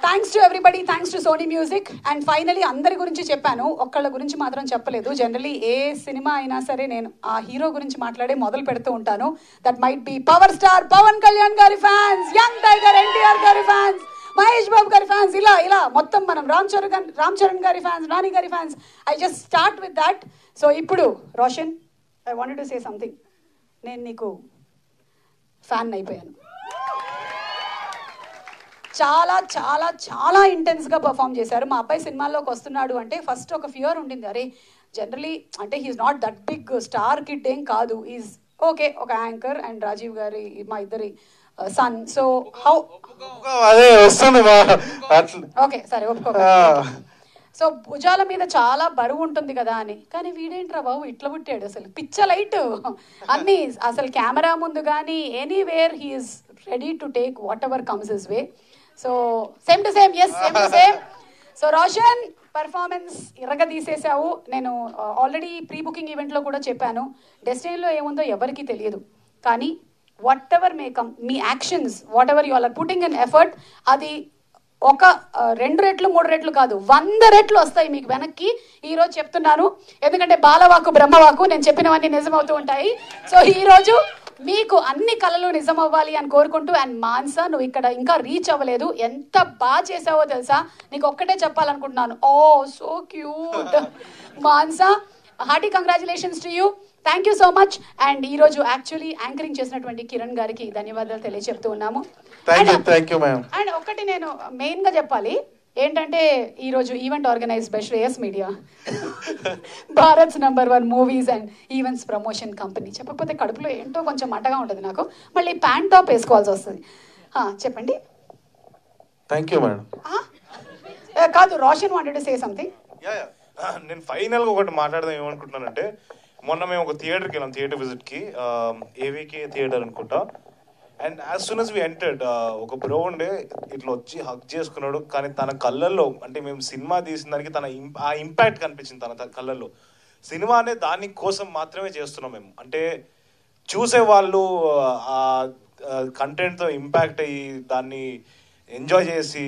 Thanks to everybody, thanks to Sony Music. And finally అందరి గురించి చెప్పాను, ఒక్కళ్ళ గురించి మాత్రం చెప్పలేదు. జనరలీ ఏ సినిమా అయినా సరే నేను ఆ హీరో గురించి మాట్లాడే మొదలు పెడుతూ ఉంటాను. That might be power star Pawan Kalyan గారి ఫ్యాన్స్, యంగ్ టైగర్ ఎన్టీఆర్ గారి ఫ్యాన్స్, మహేష్ బాబు గారి ఫ్యాన్స్, ఇలా మొత్తం మనం రామ్ చరణ్ గారి ఫ్యాన్స్, నాని గారి fans. I just start with that. So ఇప్పుడు Roshan, I wanted to say something. నేను నీకు ఫ్యాన్ అయిపోయాను. చాలా చాలా చాలా ఇంటెన్స్గా పర్ఫామ్ చేశారు. మా అబ్బాయి సినిమాల్లోకి వస్తున్నాడు అంటే ఫస్ట్ ఒక ఫియర్ ఉండింది. అరే జనరలీ అంటే he's not that big star kid ఏం కాదు, ఈజ్ ఓకే, ఒక యాంకర్ అండ్ రాజీవ్ గారి మా ఇద్దరి సన్. సో హౌ ఓకే సరే ఒప్పుకో. సో భుజాల మీద చాలా బరువు ఉంటుంది కదా అని, కానీ వీడేంట్రా బాబు ఇట్లా పుట్టాడు, అసలు పిచ్చ లైట్ అన్నీ, అసలు కెమెరా ముందు కానీ anywhere he's ready to take whatever comes his way. So same to same, yes same to same. So Roshan performance ఇరగ తీసేసావు. నేను ఆల్రెడీ ప్రీ బుకింగ్ ఈవెంట్లో కూడా చెప్పాను, డెస్టినీలో ఏముందో ఎవరికి తెలియదు, కానీ వాట్ ఎవర్ మే కమ్, మీ actions whatever you are putting in effort, అది ఒక 2 రెట్లు 3 రెట్లు కాదు 100 రెట్లు వస్తాయి మీకు వెనక్కి. ఈరోజు చెప్తున్నాను, ఎందుకంటే బాలవాకు బ్రహ్మవాకు, నేను చెప్పినవన్నీ నిజమవుతూ ఉంటాయి. సో ఈరోజు మీకు అన్ని కళలు నిజం అవ్వాలి అని కోరుకుంటూ. అండ్ మాన్సా, నువ్వు ఇక్కడ ఇంకా రీచ్ అవ్వలేదు, ఎంత బాగా చేసావో తెలుసా, నీకు ఒక్కటే చెప్పాలనుకుంటున్నాను. Oh so cute Mansa, hearty congratulations to you, thank you so much. And ఈరోజు యాక్చువల్లీ యాంకరింగ్ చేసినటువంటి కిరణ్ గారికి ధన్యవాదాలు తెలియజెప్తూ ఉన్నాము. అండ్ ఒక్కటి నేను మెయిన్గా చెప్పాలి ఏంటంటే, ఈరోజు event organise by Shreyas media, Bharats #1 movies and events promotion company. చెప్పకపోతే కడుపులో ఏంటో కొంచెం మంటగా ఉంటుంది నాకు, మళ్ళీ ప్యాంట్ టాప్ వేసుకోవాల్సి వస్తుంది. చెప్పండి. Thank you madam. కాదు, Roshan wanted to say something. నేను ఫైనల్గా ఒకటి మాట్లాడదాం ఏమనుకుంటున్నానంటే, మొన్న మేము ఒక థియేటర్కి వెళ్ళాం, థియేటర్ విజిట్కి, ఏవికే థియేటర్ అనుకుంటా. And as soon as we entered, ఒక బ్రో ఉండే ఇట్లా వచ్చి హక్ చేసుకున్నాడు, కానీ తన కళ్ళల్లో, అంటే మేము సినిమా తీసిన దానికి ఆ ఇంపాక్ట్ కనిపించింది తన కళ్ళల్లో. సినిమా అనే దాని కోసం మాత్రమే చేస్తున్నాం మేము, అంటే చూసే వాళ్ళు ఆ కంటెంట్తో ఇంపాక్ట్ అయ్యి దాన్ని ఎంజాయ్ చేసి,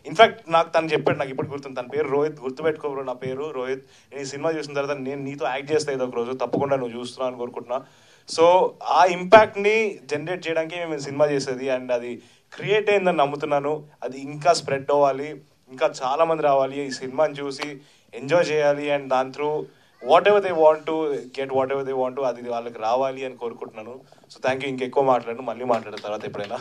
ఇన్ఫ్యాక్ట్ నాకు తను చెప్పాడు, నాకు ఇప్పుడు గుర్తుంది, తన పేరు రోహిత్, గుర్తుపెట్టుకోరు, నా పేరు రోహిత్, నేను ఈ సినిమా చూసిన తర్వాత నేను నీతో యాక్ట్ చేస్తా ఏదో ఒక రోజు, తప్పకుండా నువ్వు చూస్తున్నావు అని కోరుకుంటున్నా. సో ఆ ఇంపాక్ట్ని జనరేట్ చేయడానికి మేము సినిమా చేసేది, అండ్ అది క్రియేట్ అయిందని నమ్ముతున్నాను. అది ఇంకా స్ప్రెడ్ అవ్వాలి, ఇంకా చాలామంది రావాలి, ఈ సినిమాని చూసి ఎంజాయ్ చేయాలి, అండ్ దాని through what ever they want to get, what ever they want to, అది వాళ్ళకి రావాలి అని కోరుకుంటున్నాను. So thank you. ఇంకెక్కువ మాట్లాడను, మళ్ళీ మాట్లాడిన తర్వాత ఎప్పుడైనా.